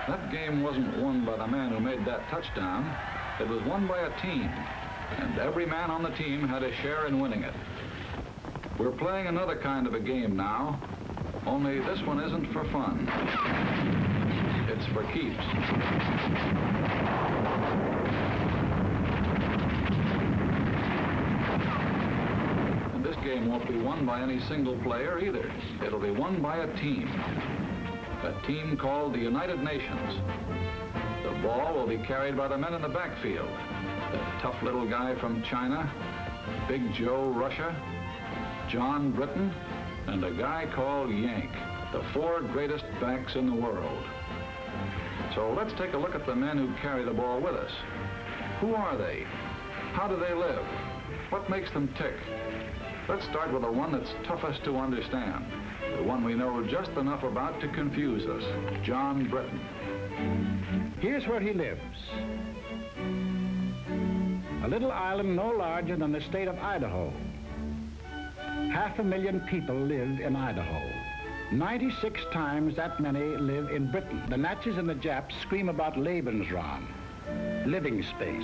That game wasn't won by the man who made that touchdown. It was won by a team, and every man on the team had a share in winning it. We're playing another kind of a game now, only this one isn't for fun. It's for keeps. And this game won't be won by any single player either. It'll be won by a team called the United Nations. The ball will be carried by the men in the backfield. The tough little guy from China, Big Joe Russia, John Britton, and a guy called Yank, the 4 greatest backs in the world. So let's take a look at the men who carry the ball with us. Who are they? How do they live? What makes them tick? Let's start with the one that's toughest to understand, the one we know just enough about to confuse us, John Britton. Here's where he lives. A little island no larger than the state of Idaho. 500,000 people live in Idaho. 96 times that many live in Britain. The Nazis and the Japs scream about Lebensraum, living space.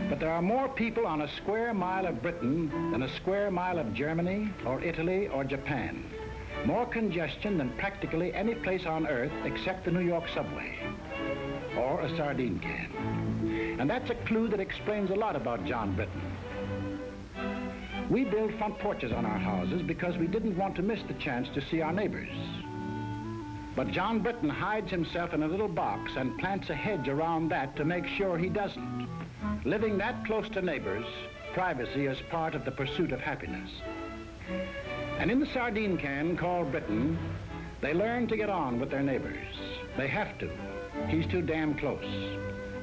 But there are more people on a square mile of Britain than a square mile of Germany or Italy or Japan. More congestion than practically any place on earth except the New York subway or a sardine can. And that's a clue that explains a lot about John Britton. We build front porches on our houses because we didn't want to miss the chance to see our neighbors. But John Britton hides himself in a little box and plants a hedge around that to make sure he doesn't. Living that close to neighbors, privacy is part of the pursuit of happiness. And in the sardine can called Britain, they learn to get on with their neighbors. They have to. He's too damn close.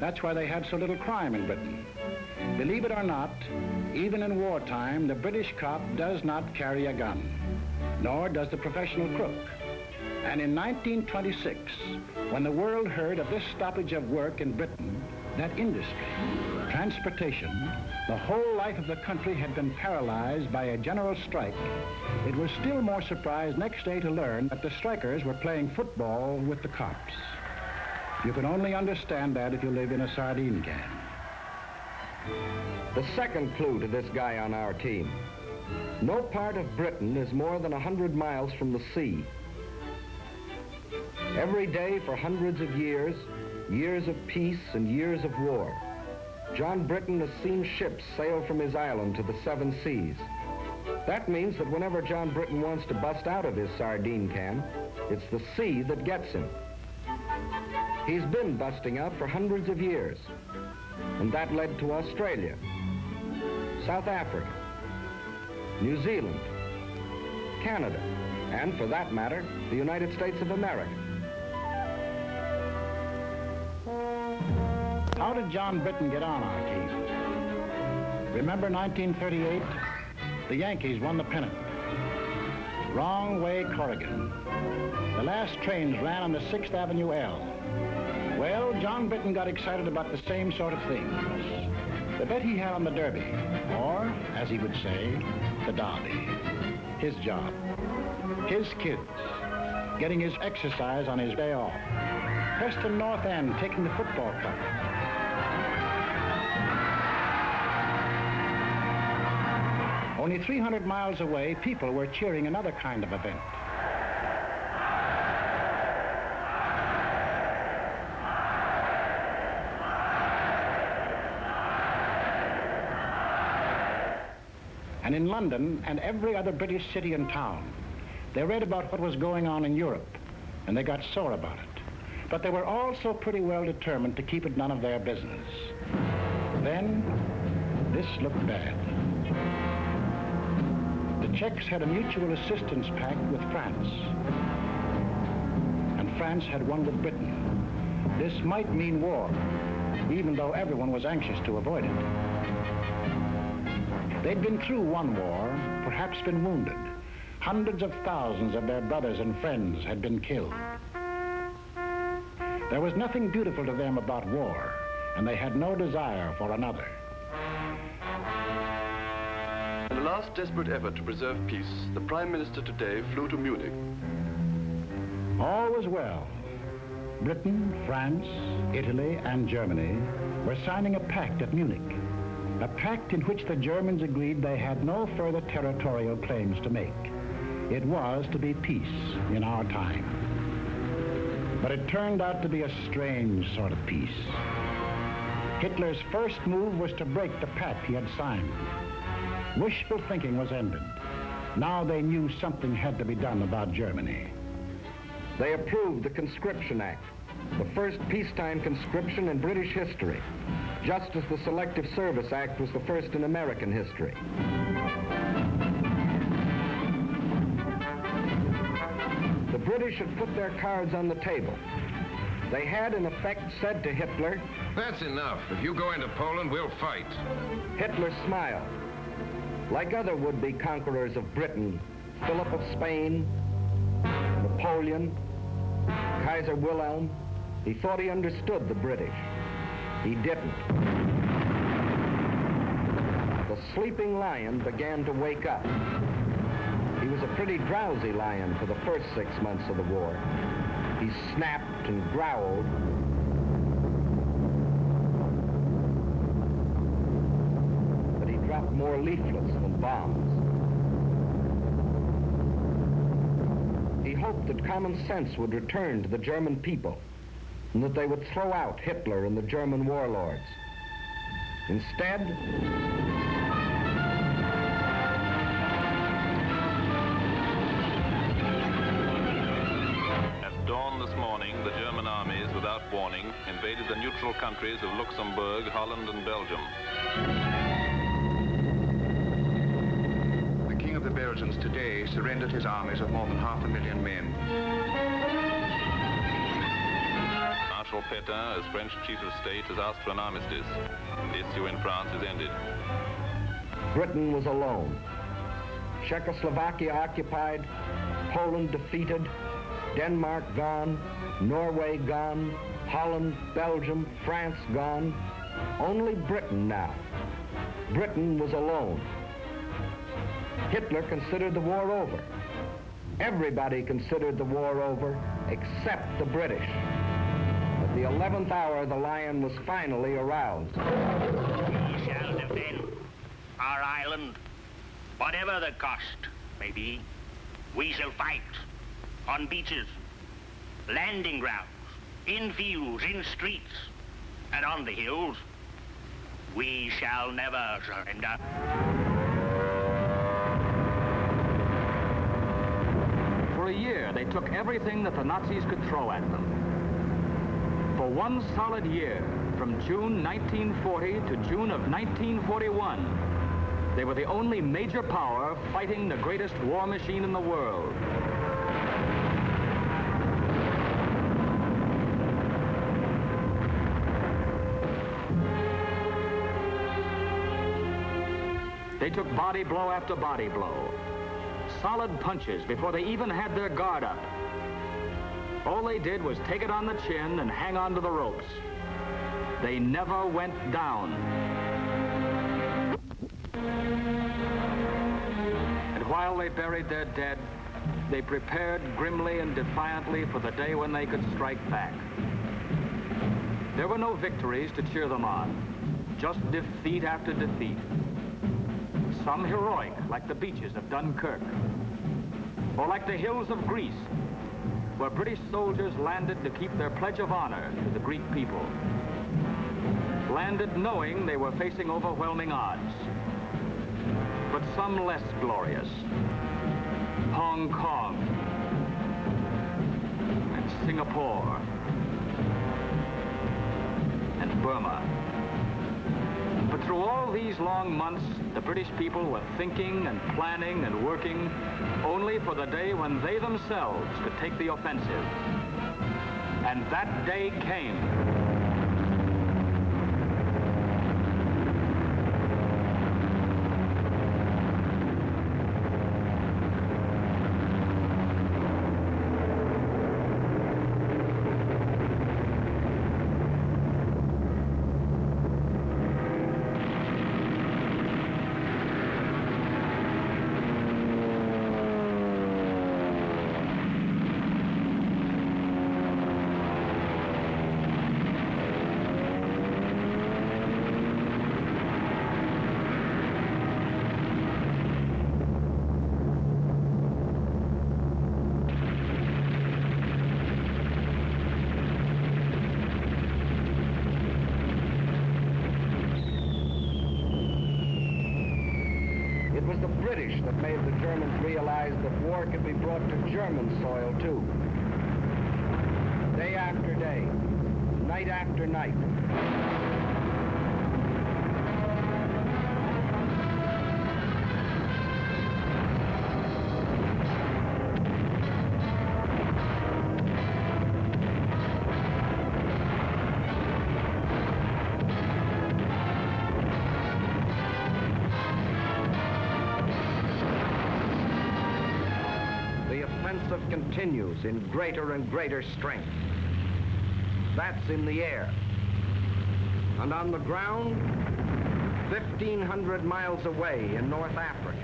That's why they have so little crime in Britain. Believe it or not, even in wartime, the British cop does not carry a gun, nor does the professional crook. And in 1926, when the world heard of this stoppage of work in Britain, that industry, transportation, the whole life of the country had been paralyzed by a general strike, it was still more surprised next day to learn that the strikers were playing football with the cops. You can only understand that if you live in a sardine can. The second clue to this guy on our team. No part of Britain is more than 100 miles from the sea. Every day for hundreds of years, years of peace and years of war, John Britton has seen ships sail from his island to the 7 seas. That means that whenever John Britton wants to bust out of his sardine can, it's the sea that gets him. He's been busting out for hundreds of years, and that led to Australia, South Africa, New Zealand, Canada, and for that matter, the United States of America. How did John Britton get on our team? Remember 1938? The Yankees won the pennant. Wrong way, Corrigan. The last trains ran on the 6th Avenue L. Well, John Britton got excited about the same sort of things. The bet he had on the Derby, or, as he would say, the Derby. His job. His kids. Getting his exercise on his day off. Preston North End taking the football cup. Only 300 miles away, people were cheering another kind of event. And in London and every other British city and town, they read about what was going on in Europe, and they got sore about it. But they were also pretty well determined to keep it none of their business. Then, this looked bad. The Czechs had a mutual assistance pact with France, and France had one with Britain. This might mean war, even though everyone was anxious to avoid it. They'd been through one war, perhaps been wounded. Hundreds of thousands of their brothers and friends had been killed. There was nothing beautiful to them about war, and they had no desire for another. In the last desperate effort to preserve peace, the Prime Minister today flew to Munich. All was well. Britain, France, Italy, and Germany were signing a pact at Munich, a pact in which the Germans agreed they had no further territorial claims to make. It was to be peace in our time. But it turned out to be a strange sort of peace. Hitler's first move was to break the pact he had signed. Wishful thinking was ended. Now they knew something had to be done about Germany. They approved the Conscription Act, the first peacetime conscription in British history, just as the Selective Service Act was the first in American history. The British had put their cards on the table. They had, in effect, said to Hitler, "That's enough. If you go into Poland, we'll fight." Hitler smiled. Like other would-be conquerors of Britain, Philip of Spain, Napoleon, Kaiser Wilhelm, he thought he understood the British. He didn't. The sleeping lion began to wake up. He was a pretty drowsy lion for the first 6 months of the war. He snapped and growled. But he dropped more leaflets than bombs. He hoped that common sense would return to the German people and that they would throw out Hitler and the German warlords. Instead, at dawn this morning, the German armies, without warning, invaded the neutral countries of Luxembourg, Holland, and Belgium. The King of the Belgians today surrendered his armies of more than 500,000 men. Marshal Pétain, as French chief of state, has asked for an armistice. The issue in France is ended. Britain was alone. Czechoslovakia occupied, Poland defeated, Denmark gone, Norway gone, Holland, Belgium, France gone. Only Britain now. Britain was alone. Hitler considered the war over. Everybody considered the war over except the British. At the 11th hour, the lion was finally aroused. We shall defend our island, whatever the cost may be. We shall fight on beaches, landing grounds, in fields, in streets, and on the hills. We shall never surrender. For a year, they took everything that the Nazis could throw at them. For one solid year, from June 1940 to June of 1941, they were the only major power fighting the greatest war machine in the world. They took body blow after body blow. Solid punches before they even had their guard up. All they did was take it on the chin and hang on to the ropes. They never went down. And while they buried their dead, they prepared grimly and defiantly for the day when they could strike back. There were no victories to cheer them on, just defeat after defeat. Some heroic, like the beaches of Dunkirk, or like the hills of Greece, where British soldiers landed to keep their pledge of honor to the Greek people. Landed knowing they were facing overwhelming odds. But some less glorious. Hong Kong, and Singapore, and Burma. But through all these long months, the British people were thinking and planning and working only for the day when they themselves could take the offensive. And that day came. British that made the Germans realize that war could be brought to German soil, too. Day after day, night after night. Continues in greater and greater strength. That's in the air. And on the ground, 1,500 miles away in North Africa.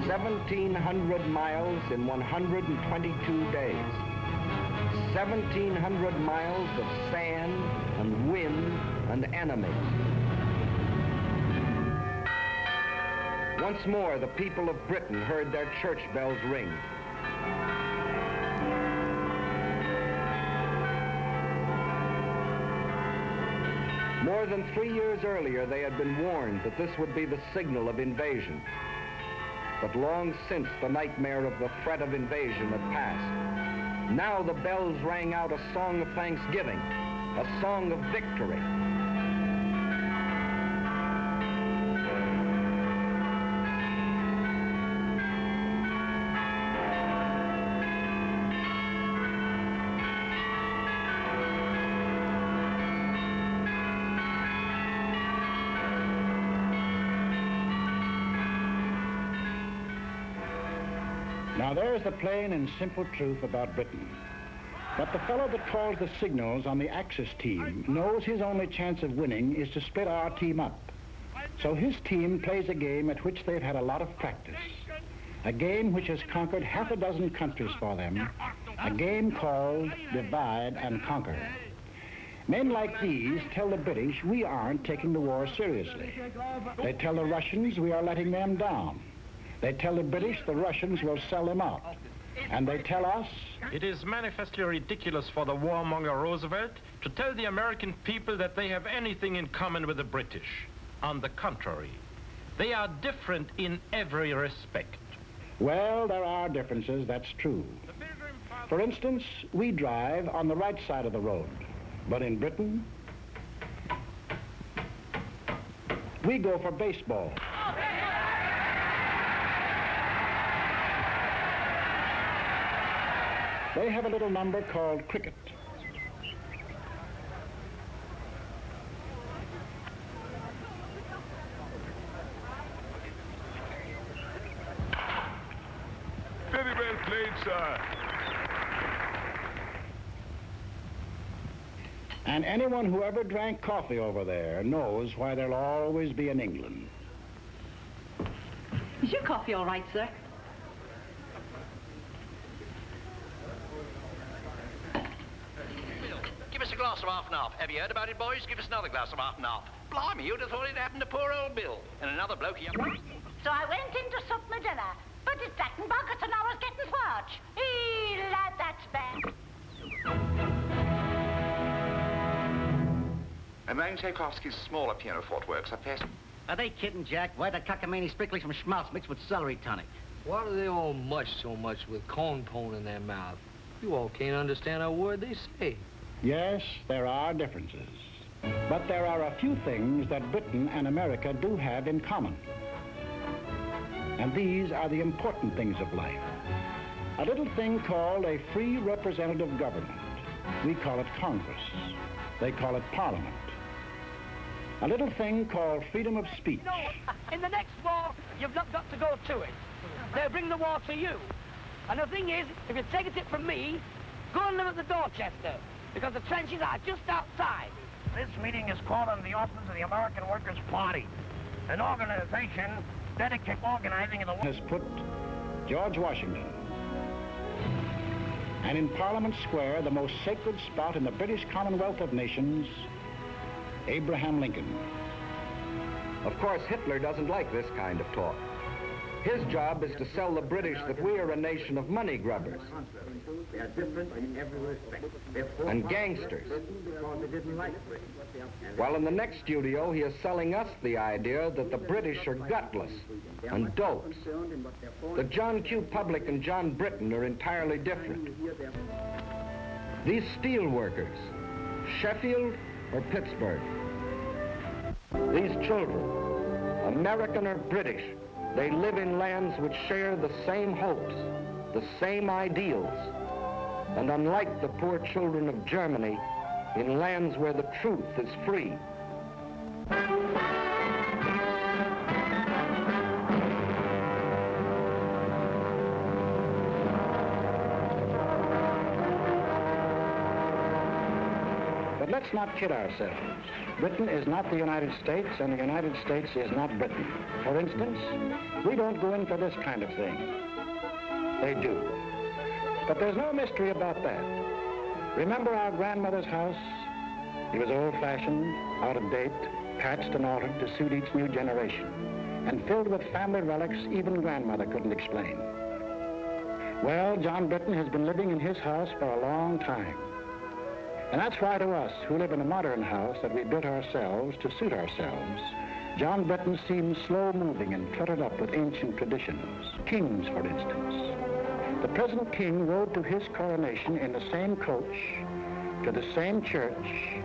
$1,700 miles in 122 days. 1,700 miles of sand and wind and enemies. Once more, the people of Britain heard their church bells ring. More than 3 years earlier, they had been warned that this would be the signal of invasion. But long since the nightmare of the threat of invasion had passed. Now the bells rang out a song of thanksgiving, a song of victory. Now there's the plain and simple truth about Britain. But the fellow that calls the signals on the Axis team knows his only chance of winning is to split our team up. So his team plays a game at which they've had a lot of practice. A game which has conquered half a dozen countries for them. A game called Divide and Conquer. Men like these tell the British we aren't taking the war seriously. They tell the Russians we are letting them down. They tell the British the Russians will sell them out. And they tell us... It is manifestly ridiculous for the warmonger Roosevelt to tell the American people that they have anything in common with the British. On the contrary, they are different in every respect. Well, there are differences, that's true. For instance, we drive on the right side of the road. But in Britain, we go for baseball. They have a little number called cricket. Very well played, sir. And anyone who ever drank coffee over there knows why there'll always be an England. Is your coffee all right, sir? a glass of half and half. Have you heard about it, boys? Give us another glass of half and half. Blimey, you'd have thought it happened to poor old Bill. And another bloke here. So I went in to sup my dinner, but it's that and buckets and I was getting swarch. Lad, that's bad. And then Tchaikovsky's smaller pianoforte works are best. Are they kidding, Jack? Why the cockamamie sprinkling some schmaltz mixed with celery tonic? Why do they all mush so much with corn pone in their mouth? You all can't understand a word they say. Yes, there are differences. But there are a few things that Britain and America do have in common. And these are the important things of life. A little thing called a free representative government. We call it Congress. They call it Parliament. A little thing called freedom of speech. No, in the next war, you've not got to go to it. They'll bring the war to you. And the thing is, if you're taking it from me, go and live at the Dorchester, because the trenches are just outside. This meeting is called on the office of the American Workers' Party, an organization dedicated to organizing in the... ...has put George Washington. And in Parliament Square, the most sacred spot in the British Commonwealth of Nations, Abraham Lincoln. Of course, Hitler doesn't like this kind of talk. His job is to sell the British that we are a nation of money grubbers and gangsters. While in the next studio, he is selling us the idea that the British are gutless and dopes. The John Q. Public and John Britton are entirely different. These steel workers, Sheffield or Pittsburgh. These children, American or British, they live in lands which share the same hopes, the same ideals, and unlike the poor children of Germany, in lands where the truth is free. But let's not kid ourselves. Britain is not the United States, and the United States is not Britain. For instance, we don't go in for this kind of thing. They do. But there's no mystery about that. Remember our grandmother's house? It was old-fashioned, out of date, patched and altered to suit each new generation, and filled with family relics even grandmother couldn't explain. Well, John Britton has been living in his house for a long time. And that's why to us, who live in a modern house that we built ourselves to suit ourselves, John Britton seems slow-moving and cluttered up with ancient traditions. Kings, for instance. The present king rode to his coronation in the same coach, to the same church,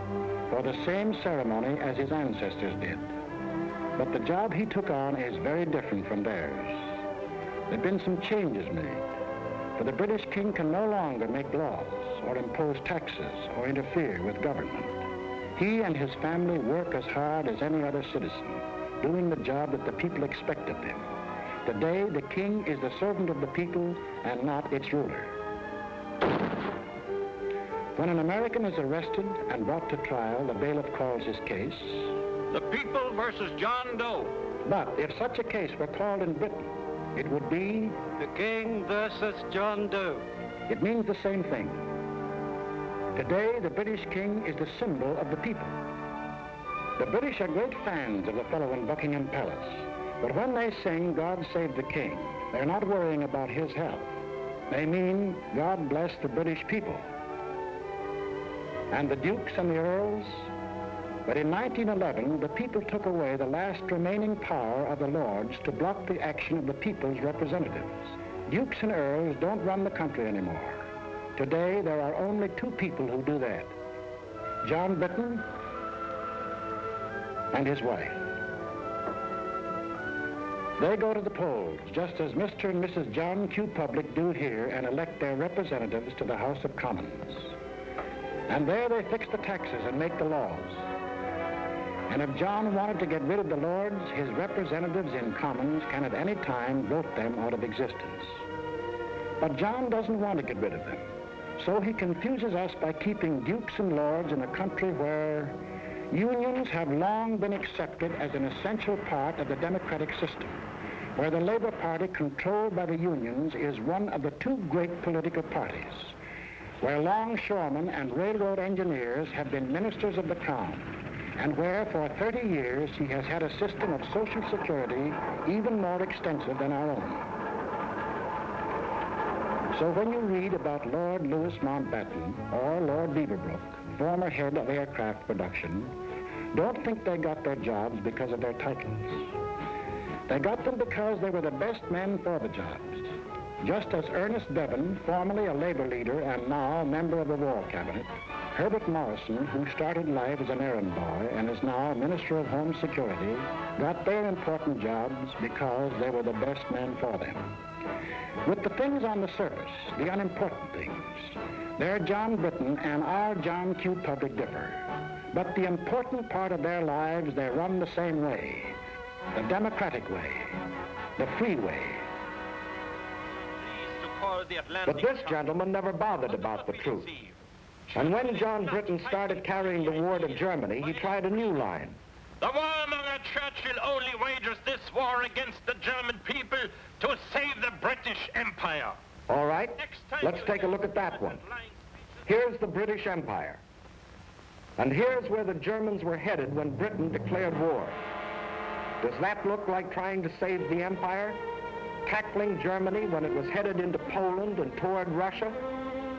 for the same ceremony as his ancestors did. But the job he took on is very different from theirs. There have been some changes made. For the British king can no longer make laws or impose taxes or interfere with government. He and his family work as hard as any other citizen, doing the job that the people expect of them. Today, the king is the servant of the people and not its ruler. When an American is arrested and brought to trial, the bailiff calls his case The People versus John Doe. But if such a case were called in Britain, it would be The King versus John Doe. It means the same thing. Today, the British king is the symbol of the people. The British are great fans of the fellow in Buckingham Palace, but when they sing God Save the King, they're not worrying about his health. They mean God bless the British people. And the dukes and the earls? But in 1911, the people took away the last remaining power of the lords to block the action of the people's representatives. Dukes and earls don't run the country anymore. Today, there are only two people who do that. John Britton and his wife. They go to the polls, just as Mr. and Mrs. John Q. Public do here, and elect their representatives to the House of Commons. And there they fix the taxes and make the laws. And if John wanted to get rid of the lords, his representatives in Commons can at any time vote them out of existence. But John doesn't want to get rid of them. So he confuses us by keeping dukes and lords in a country where unions have long been accepted as an essential part of the democratic system, where the Labor Party, controlled by the unions, is one of the two great political parties. where longshoremen and railroad engineers have been ministers of the crown, and where for 30 years he has had a system of social security even more extensive than our own. So when you read about Lord Louis Mountbatten or Lord Beaverbrook, former head of aircraft production, don't think they got their jobs because of their titles. They got them because they were the best men for the jobs. Just as Ernest Bevan, formerly a labor leader and now a member of the War Cabinet, Herbert Morrison, who started life as an errand boy and is now Minister of Home Security, got their important jobs because they were the best men for them. With the things on the surface, the unimportant things, their John Britton and our John Q. Public differ. But the important part of their lives, they run the same way. The democratic way. The free way. But this gentleman never bothered about the truth. And when John Britton started carrying the war to Germany, he tried a new line. The warmonger Churchill only wages this war against the German people to save the British Empire. All right, let's take a look at that one. Here's the British Empire. And here's where the Germans were headed when Britain declared war. Does that look like trying to save the empire? Tackling Germany when it was headed into Poland and toward Russia?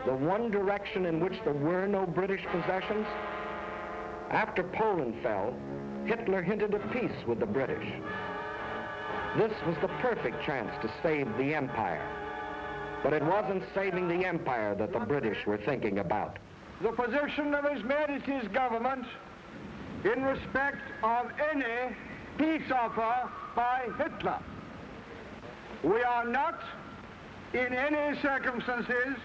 The one direction in which there were no British possessions? After Poland fell, Hitler hinted at peace with the British. This was the perfect chance to save the empire. But it wasn't saving the empire that the British were thinking about. The position of His Majesty's government in respect of any peace offer by Hitler. We are not, in any circumstances,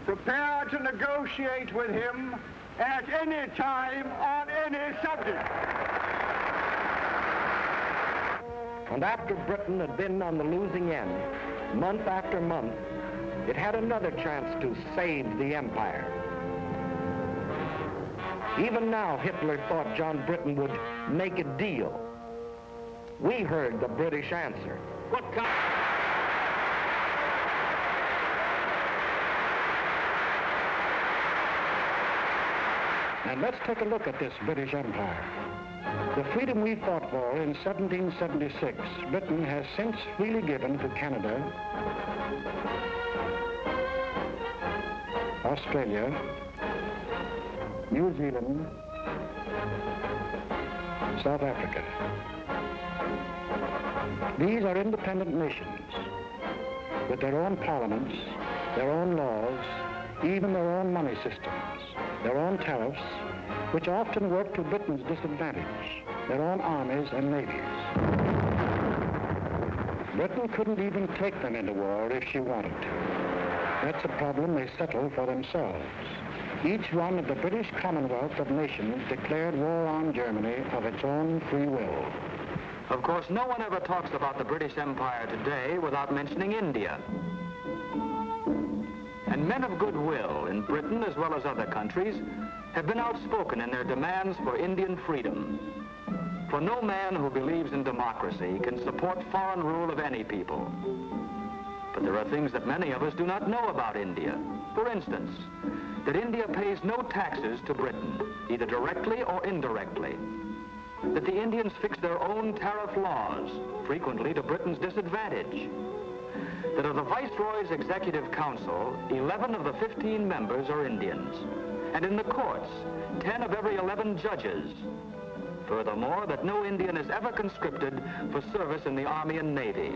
prepared to negotiate with him at any time on any subject. And after Britain had been on the losing end, month after month, it had another chance to save the empire. Even now, Hitler thought John Britton would make a deal. We heard the British answer. What kind? And let's take a look at this British Empire. The freedom we fought for in 1776, Britain has since freely given to Canada, Australia, New Zealand, South Africa. These are independent nations with their own parliaments, their own laws, even their own money systems, their own tariffs, which often work to Britain's disadvantage, their own armies and navies. Britain couldn't even take them into war if she wanted to. That's a problem they settle for themselves. Each one of the British Commonwealth of Nations declared war on Germany of its own free will. Of course, no one ever talks about the British Empire today without mentioning India. And men of goodwill in Britain, as well as other countries, have been outspoken in their demands for Indian freedom. For no man who believes in democracy can support foreign rule of any people. But there are things that many of us do not know about India. For instance, that India pays no taxes to Britain, either directly or indirectly. That the Indians fix their own tariff laws, frequently to Britain's disadvantage. That of the Viceroy's Executive Council, 11 of the 15 members are Indians. And in the courts, 10 of every 11 judges. Furthermore, that no Indian is ever conscripted for service in the Army and Navy.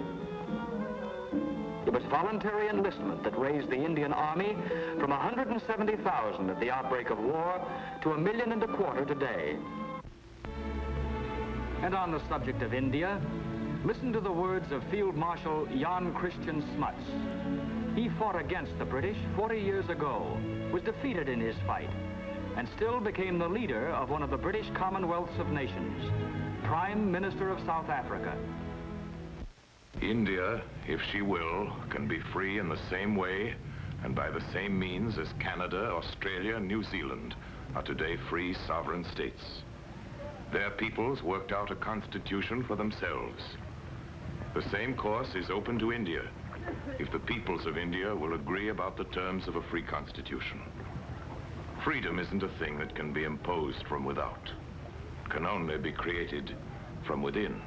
It was voluntary enlistment that raised the Indian Army from 170,000 at the outbreak of war to 1.25 million today. And on the subject of India, listen to the words of Field Marshal Jan Christian Smuts. He fought against the British 40 years ago, was defeated in his fight, and still became the leader of one of the British Commonwealths of Nations, Prime Minister of South Africa. India, if she will, can be free in the same way and by the same means as Canada, Australia, and New Zealand are today free sovereign states. Their peoples worked out a constitution for themselves. The same course is open to India, if the peoples of India will agree about the terms of a free constitution. Freedom isn't a thing that can be imposed from without. It can only be created from within.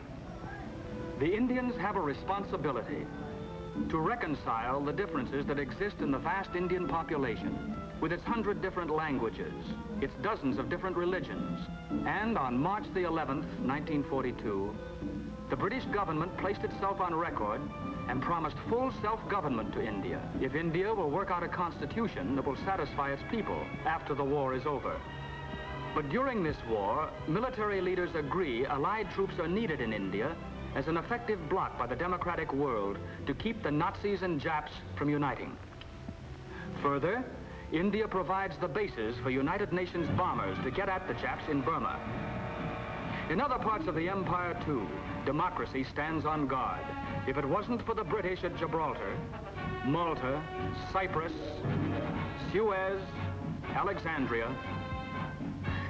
The Indians have a responsibility to reconcile the differences that exist in the vast Indian population, with its 100 different languages, its dozens of different religions. And on March the 11th, 1942, the British government placed itself on record and promised full self-government to India if India will work out a constitution that will satisfy its people after the war is over. But during this war, military leaders agree Allied troops are needed in India as an effective bloc by the democratic world to keep the Nazis and Japs from uniting. Further, India provides the bases for United Nations bombers to get at the Japs in Burma. In other parts of the empire, too, democracy stands on guard. If it wasn't for the British at Gibraltar, Malta, Cyprus, Suez, Alexandria,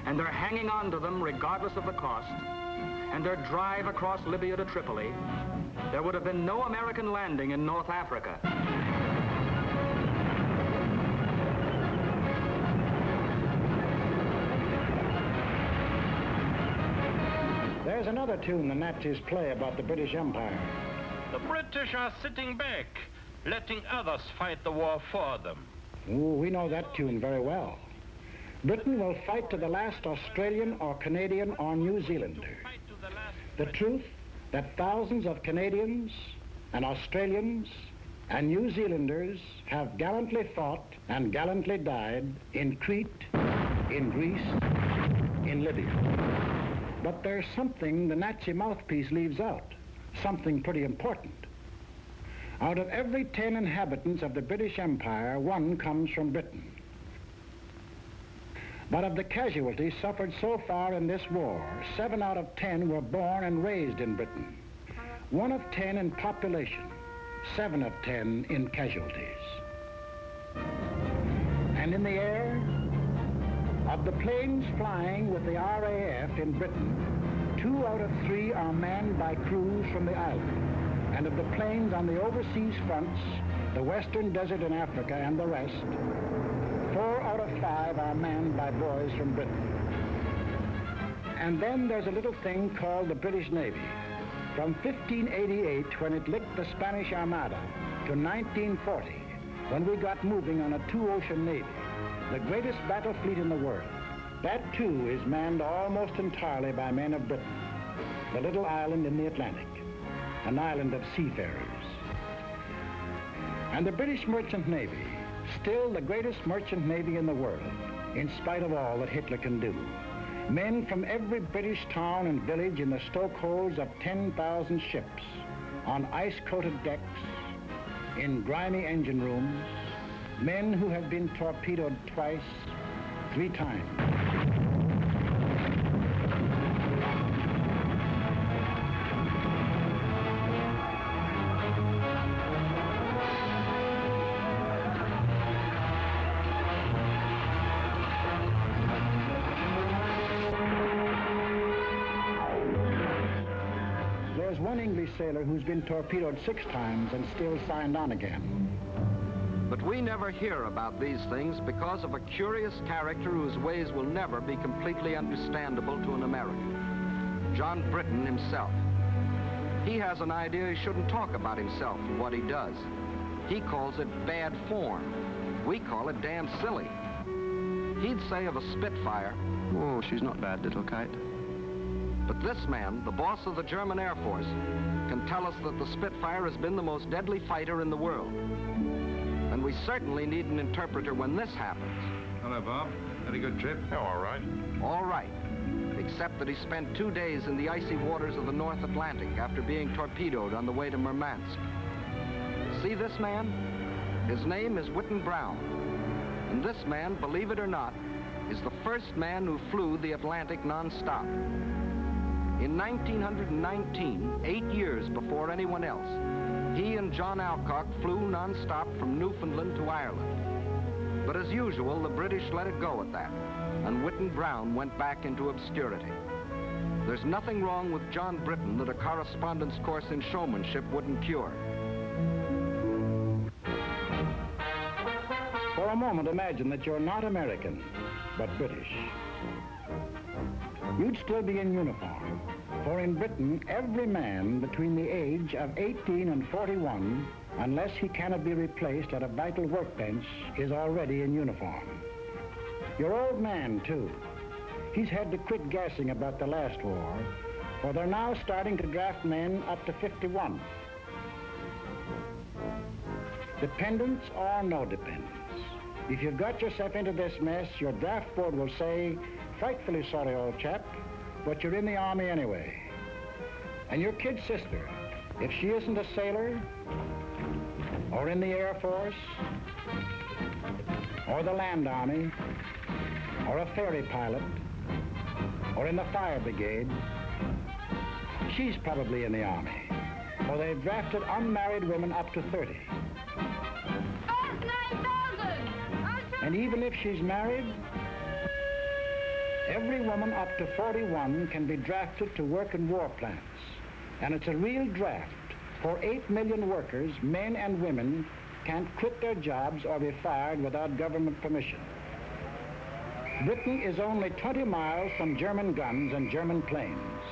and they're hanging on to them regardless of the cost, and their drive across Libya to Tripoli, there would have been no American landing in North Africa. There's another tune the Nazis play about the British Empire. The British are sitting back, letting others fight the war for them. Ooh, we know that tune very well. Britain will fight to the last Australian or Canadian or New Zealander. The truth that thousands of Canadians and Australians and New Zealanders have gallantly fought and gallantly died in Crete, in Greece, in Libya. But there's something the Nazi mouthpiece leaves out, something pretty important. Out of every 10 inhabitants of the British Empire, 1 comes from Britain. But of the casualties suffered so far in this war, 7 out of 10 were born and raised in Britain. 1 of 10 in population, 7 of 10 in casualties. And in the air, of the planes flying with the RAF in Britain, 2 out of 3 are manned by crews from the island. And of the planes on the overseas fronts, the Western Desert in Africa and the rest, 4 out of 5 are manned by boys from Britain. And then there's a little thing called the British Navy. From 1588, when it licked the Spanish Armada, to 1940, when we got moving on a 2-ocean navy, the greatest battle fleet in the world. That, too, is manned almost entirely by men of Britain, the little island in the Atlantic, an island of seafarers. And the British Merchant Navy, still the greatest merchant navy in the world, in spite of all that Hitler can do. Men from every British town and village in the stokeholds of 10,000 ships, on ice-coated decks, in grimy engine rooms, men who have been torpedoed twice, 3 times. There's one English sailor who's been torpedoed 6 times and still signed on again. But we never hear about these things because of a curious character whose ways will never be completely understandable to an American. John Britton himself. He has an idea he shouldn't talk about himself and what he does. He calls it bad form. We call it damn silly. He'd say of a Spitfire, "Oh, she's not bad, little kite." But this man, the boss of the German Air Force, can tell us that the Spitfire has been the most deadly fighter in the world. And we certainly need an interpreter when this happens. Hello, Bob. Had a good trip? Oh, all right. All right. Except that he spent 2 days in the icy waters of the North Atlantic after being torpedoed on the way to Murmansk. See this man? His name is Whitten Brown. And this man, believe it or not, is the first man who flew the Atlantic non-stop. In 1919, 8 years before anyone else, he and John Alcock flew non-stop from Newfoundland to Ireland. But as usual, the British let it go at that, and Whitten Brown went back into obscurity. There's nothing wrong with John Britton that a correspondence course in showmanship wouldn't cure. moment imagine that you're not American, but British. You'd still be in uniform, for in Britain, every man between the age of 18 and 41, unless he cannot be replaced at a vital workbench, is already in uniform. Your old man, too. He's had to quit gassing about the last war, for they're now starting to draft men up to 51. Dependents or no dependents. If you've got yourself into this mess, your draft board will say, "Frightfully sorry, old chap, but you're in the Army anyway." And your kid sister, if she isn't a sailor, or in the Air Force, or the Land Army, or a ferry pilot, or in the fire brigade, she's probably in the Army, for they've drafted unmarried women up to 30. And even if she's married, every woman up to 41 can be drafted to work in war plants. And it's a real draft, for 8 million workers, men and women, can't quit their jobs or be fired without government permission. Britain is only 20 miles from German guns and German planes.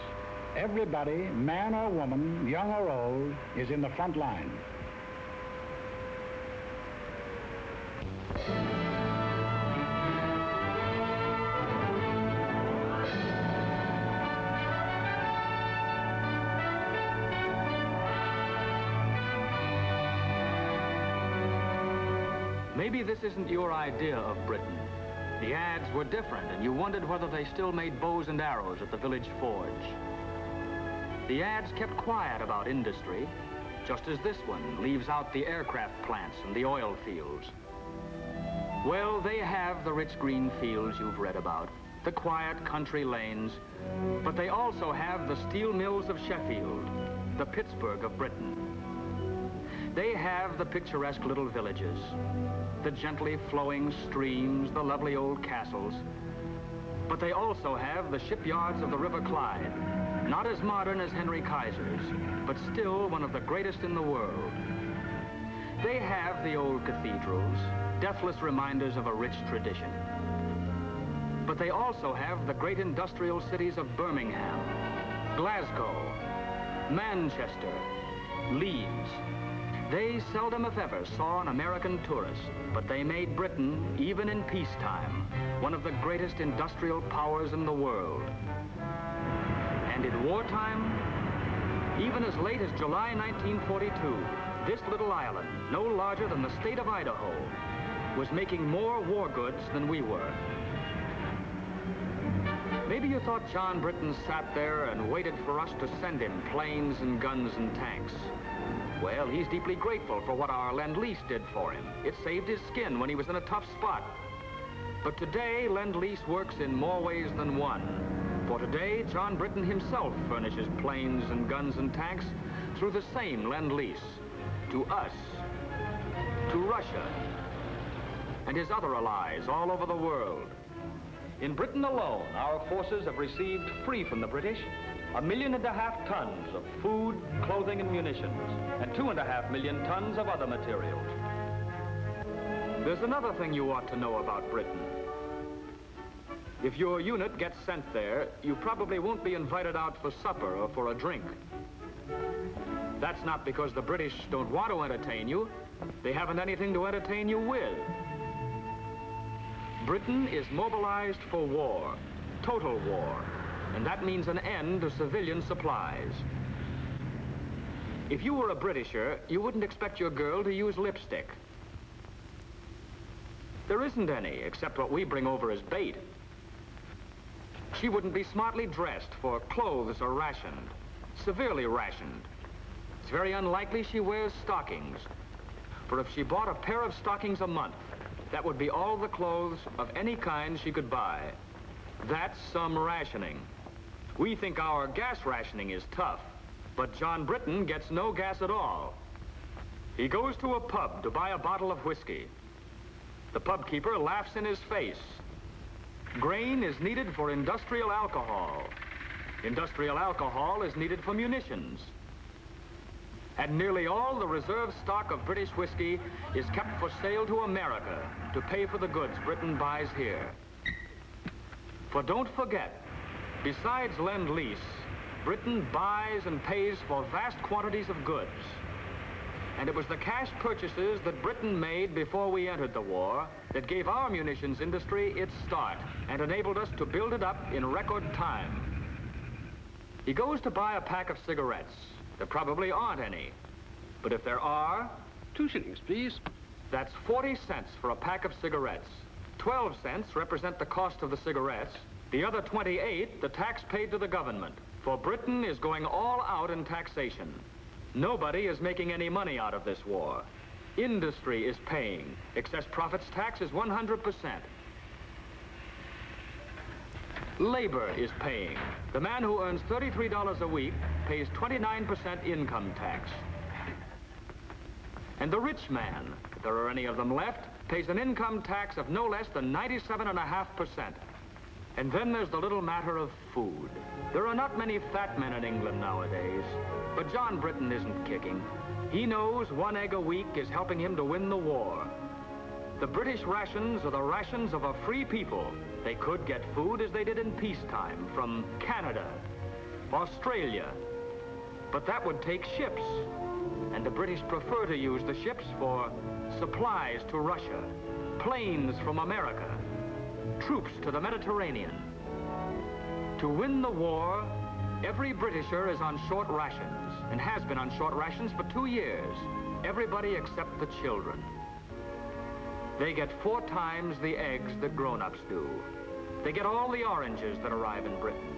Everybody, man or woman, young or old, is in the front line. Maybe this isn't your idea of Britain. The ads were different, and you wondered whether they still made bows and arrows at the village forge. The ads kept quiet about industry, just as this one leaves out the aircraft plants and the oil fields. Well, they have the rich green fields you've read about, the quiet country lanes, but they also have the steel mills of Sheffield, the Pittsburgh of Britain. They have the picturesque little villages, the gently flowing streams, the lovely old castles. But they also have the shipyards of the River Clyde, not as modern as Henry Kaiser's, but still one of the greatest in the world. They have the old cathedrals, deathless reminders of a rich tradition. But they also have the great industrial cities of Birmingham, Glasgow, Manchester, Leeds. They seldom, if ever, saw an American tourist, but they made Britain, even in peacetime, one of the greatest industrial powers in the world. And in wartime, even as late as July 1942, this little island, no larger than the state of Idaho, was making more war goods than we were. Maybe you thought John Britain sat there and waited for us to send him planes and guns and tanks. Well, he's deeply grateful for what our Lend-Lease did for him. It saved his skin when he was in a tough spot. But today, Lend-Lease works in more ways than one. For today, John Britain himself furnishes planes and guns and tanks through the same Lend-Lease. To us, to Russia, and his other allies all over the world. In Britain alone, our forces have received, free from the British, 1.5 million tons of food, clothing, and munitions, and 2.5 million tons of other materials. There's another thing you ought to know about Britain. If your unit gets sent there, you probably won't be invited out for supper or for a drink. That's not because the British don't want to entertain you. They haven't anything to entertain you with. Britain is mobilized for war, total war. And that means an end to civilian supplies. If you were a Britisher, you wouldn't expect your girl to use lipstick. There isn't any, except what we bring over as bait. She wouldn't be smartly dressed, for clothes are rationed, severely rationed. It's very unlikely she wears stockings, for if she bought a pair of stockings a month, that would be all the clothes of any kind she could buy. That's some rationing. We think our gas rationing is tough, but John Britain gets no gas at all. He goes to a pub to buy a bottle of whiskey. The pub keeper laughs in his face. Grain is needed for industrial alcohol. Industrial alcohol is needed for munitions. And nearly all the reserve stock of British whiskey is kept for sale to America to pay for the goods Britain buys here. For don't forget, besides Lend-Lease, Britain buys and pays for vast quantities of goods. And it was the cash purchases that Britain made before we entered the war that gave our munitions industry its start and enabled us to build it up in record time. He goes to buy a pack of cigarettes. There probably aren't any. But if there are... 2 shillings, please. That's 40 cents for a pack of cigarettes. 12 cents represent the cost of the cigarettes. The other 28, the tax paid to the government. For Britain is going all out in taxation. Nobody is making any money out of this war. Industry is paying. Excess profits tax is 100%. Labor is paying. The man who earns $33 a week pays 29% income tax. And the rich man, if there are any of them left, pays an income tax of no less than 97.5%. And then there's the little matter of food. There are not many fat men in England nowadays, but John Britton isn't kicking. He knows 1 egg a week is helping him to win the war. The British rations are the rations of a free people. They could get food as they did in peacetime from Canada, Australia. But that would take ships, and the British prefer to use the ships for supplies to Russia, planes from America, troops to the Mediterranean. To win the war, every Britisher is on short rations, and has been on short rations for 2 years. Everybody except the children. They get 4 times the eggs that grown-ups do. They get all the oranges that arrive in Britain,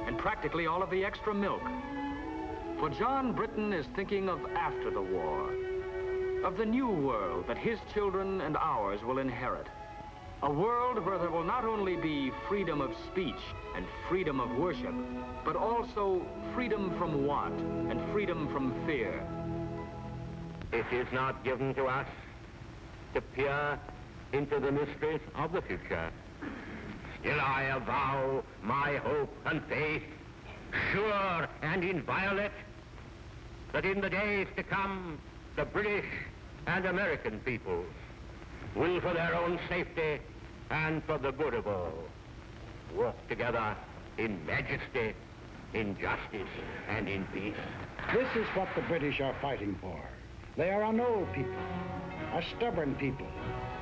and practically all of the extra milk. For John Britton is thinking of after the war, of the new world that his children and ours will inherit. A world where there will not only be freedom of speech and freedom of worship, but also freedom from want and freedom from fear. It is not given to us to peer into the mysteries of the future. Still I avow my hope and faith, sure and inviolate, that in the days to come, the British and American peoples will, for their own safety and for the good of all, work together in majesty, in justice, and in peace. This is what the British are fighting for. They are an old people, a stubborn people,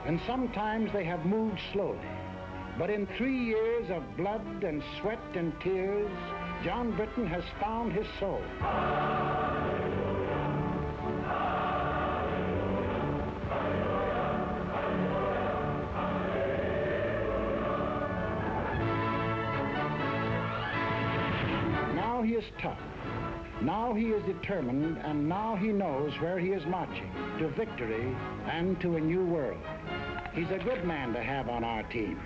and sometimes they have moved slowly. But in 3 years of blood and sweat and tears, John Britton has found his soul. Now he is tough. Now he is determined, and now he knows where he is marching, to victory and to a new world. He's a good man to have on our team.